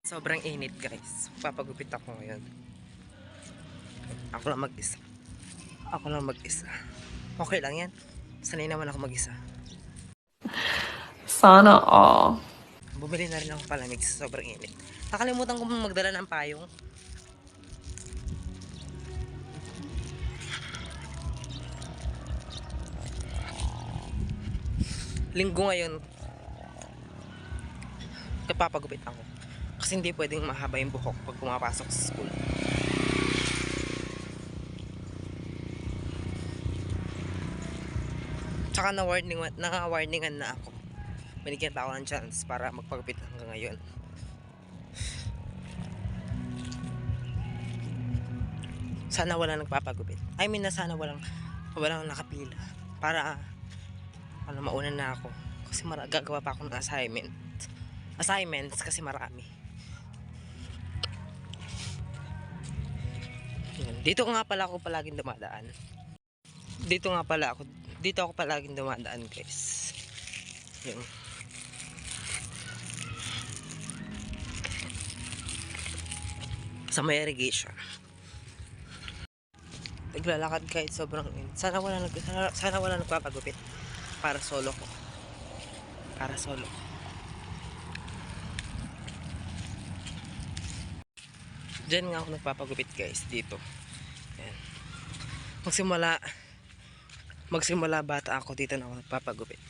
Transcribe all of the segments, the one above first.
Sobrang init guys. Papagupit ako ngayon. Ako lang mag-isa. Ako lang mag-isa. Okay lang yan. Sanay naman ako mag-isa. Sana all. Bumili na rin ako palamig sa sobrang init. Nakalimutan ko magdala ng payong. Linggo ngayon, kapapagupit ako. Kasi hindi pwedeng mahaba yung buhok pag pumapasok sa school. Tsaka na-warningan na ako. Binigyan pa ako ng chance para magpagupit hanggang ngayon. Sana wala nagpapagupit. I mean na sana walang nakapila. Para mauna na ako. Kasi gagawa pa ako ng assignments kasi marami. Yan. Dito nga pala ako palaging dumadaan. Dito ako palaging dumadaan, guys. Yan. Sa may irrigation. Naglalakad kahit sobrang init. Sana wala nagpapagupit. Para solo ko. Diyan nga ako nagpapagupit guys, dito. Yan. Magsimula bata ako, dito na ako nagpapagupit.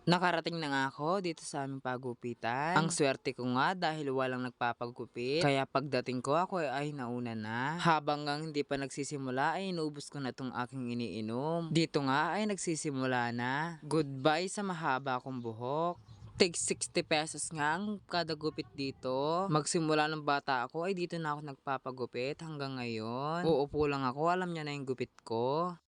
Nakarating na nga ako dito sa aming pagupitan. Ang swerte ko nga dahil walang nagpapagupit. Kaya pagdating ko ako ay nauna na. Habang nga hindi pa nagsisimula ay inubos ko na tong aking iniinom. Dito nga ay nagsisimula na. Goodbye sa mahaba kong buhok. Tig 60 pesos nga ang kada gupit dito. Magsimula ng bata ako ay dito na ako nagpapagupit hanggang ngayon. Uupo lang ako, alam niya na yung gupit ko.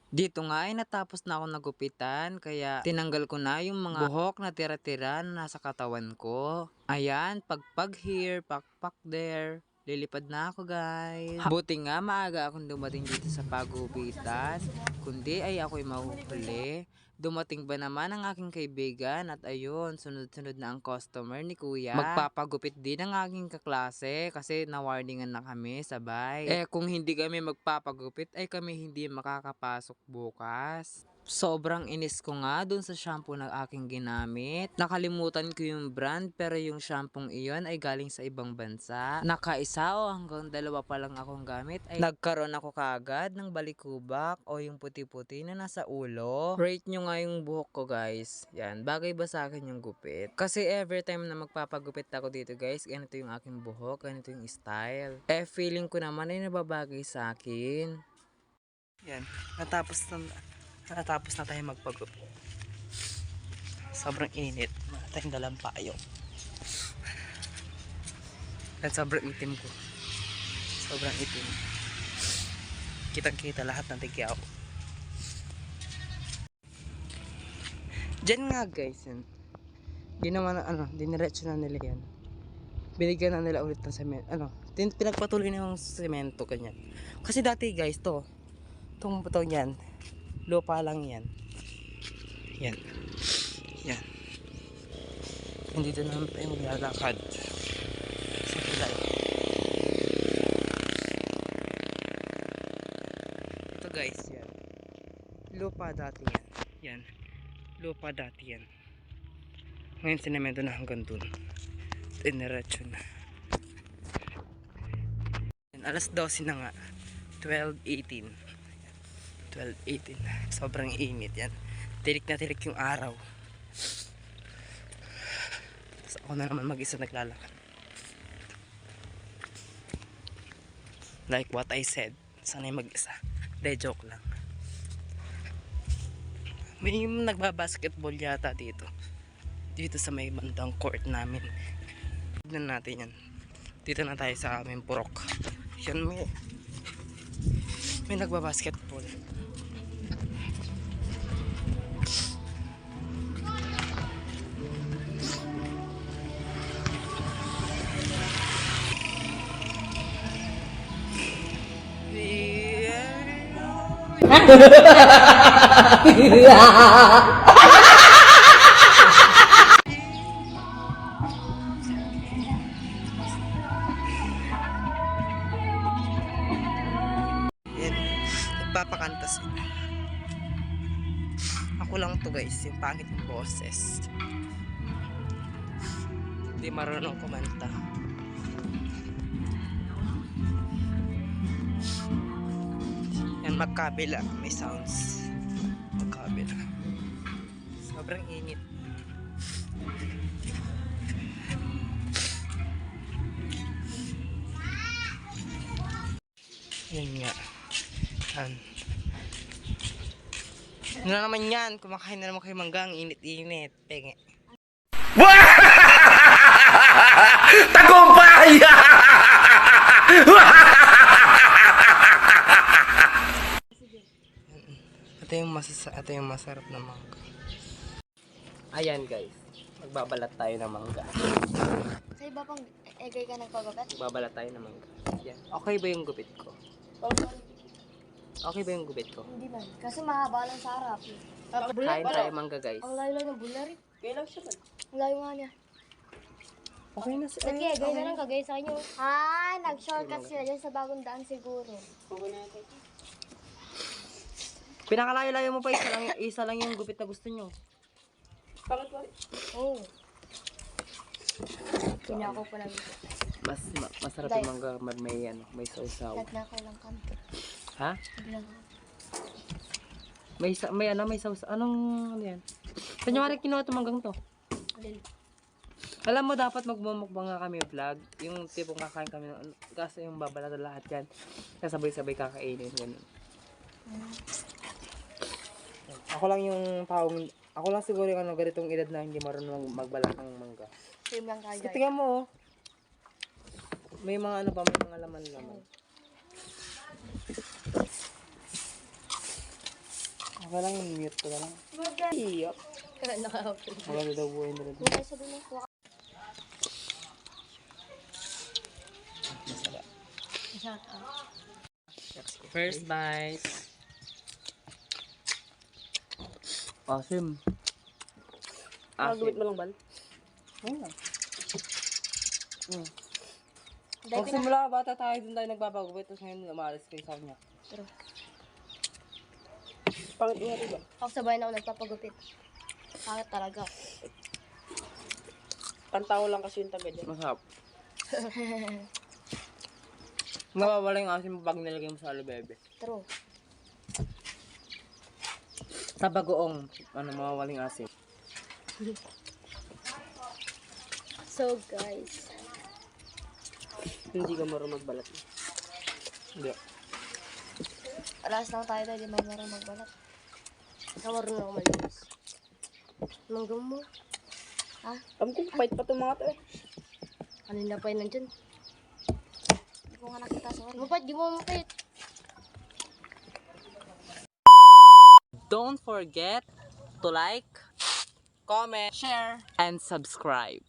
Dito nga ay natapos na ako nagupitan kaya tinanggal ko na yung mga buhok na tira-tira na nasa katawan ko. Ayan, pagpag here, pakpak there. Lilipad na ako guys. Buti nga maaga akong dumating dito sa pagupitan. Kundi ay ako'y mahuhuli. Dumating ba naman ang aking kaibigan at ayun, sunod-sunod na ang customer ni kuya. Magpapagupit din ang aking kaklase kasi na-warningan na kami sabay. Kung hindi kami magpapagupit ay kami hindi makakapasok bukas. Sobrang inis ko nga dun sa shampoo na aking ginamit. Nakalimutan ko yung brand pero yung shampoo iyon ay galing sa ibang bansa. Nakaisa o hanggang dalawa pa lang akong gamit ay nagkaroon ako kaagad ng balikubak o yung puti-puti na nasa ulo. Rate nyo nga yung buhok ko guys. Yan, bagay ba sa akin yung gupit? Kasi every time na magpapagupit ako dito guys, ganito yung aking buhok, ganito yung style. Feeling ko naman ay nababagay sa akin. Yan, natapos na tayo magpagupit. Sobrang init. Wala tayong dalang payong. At sobrang itim ko. Sobrang itim. Kitang-kita lahat ng tigyaw. Diyan nga guys yan. Diniretso na nila yan. Binigyan na nila ulit ng semento. Pinagpatuloy na yung semento kanyan. Kasi dati guys itong butong yan, lupa lang yan. Yan. Dito naman tayo maglalakad. Sa tulay. Ito guys, yan. Lupa dati yan. Yan. Lupa dati yan. Ngayon sinemento na hanggang dun. Iniretso na. Yan, alas 12 na nga. 12:18. Sobrang init yan. Tirik na tirik yung araw. So, ako na naman mag-isa naglalakad. Like what I said, sanay mag-isa. De joke lang. May nagbabasketball yata dito. Dito sa may bandang court namin. Tignan natin yan. Dito na tayo sa aming purok. Yan, may nagbabasketball. Nagpapakanta sila. Ako lang to guys, yung pangit ng boses. Hindi marunong kumanta. Yan, magkabila. May sounds. Magkabila. Sobrang init. Yan nga. Ano na naman yan? Kumakain na naman kayo mangga. Ang init-init. Penge. Tagumpay! Ito yung masarap na mangga. Ayan guys. Magbabalat tayo ng mangga. Sa iba pang egay ka nagpagupit? Magbabalat tayo ng mangga. Yan. Okay ba yung gupit ko? Okay ba yung gupit ko? Hindi man. Kasi mahaba lang sa harap. Kain tayo mangga guys. Ang layo lang ng bular eh. Kailan siya man? Ang layo nga niya. Okay na siya. Sige, gaya na lang kagaya sa inyo. Ah, nag-shortcut sila dyan sa bagong daan siguro. Okay na natin. Pinakalayo-layo mo pa isa lang yung gupit na gusto nyo. Bakit ba? Oo. Pinako ko lang ito. Masarap yung mangga. May sausaw. Nagnakaw lang kanto. Ha? Biglang May sausaw. Anong ano yan? Saan nyo kinuha itong manggang to? alin. Alam mo, dapat magmumukbang nga kami vlog. Yung tipong kakain kami. Kasi yung babalatan lahat yan. Kasabay-sabay kakainin. Ganun. Ako lang yung taong... Ako lang siguro yung ganitong edad na hindi marunong magbalat ng mangga. Same lang tayo So, guys. tingnan mo, oh. May mga may mga laman-laman. Okay lang yung mute ko na lang. Iyok. Naka-open. Maganda daw buhay nila. Naka sa dulo. Masarap. Shout out. First bite. Awesome. Nagawit mo lang ba? Pag simula bata tayo, dun tayo nagpapagupit. Tapos ngayon umalis kayo sa kanya. Pero, Pangit nga rin ba? ako sabay na ako nagpapagupit. Pangit talaga. Pantao lang kasi yung taga dyan. Masarap. Mawawala yung asim pag nilagay mo sa alubebe. True. Sa bagoong, mawawala yung asim. So guys, Hindi ka marunong magbalat. Hindi. alas lang tayo dahil di may marang magbalat. Nawaroon ako malinis. Langgam mo. Ha? Alam ko, fight pa itong mga to eh. Kanina pa yun nandyan. Hindi ko nga nakita sa kanya. Mupad, di mo mapit. Don't forget to like, comment, share, and subscribe.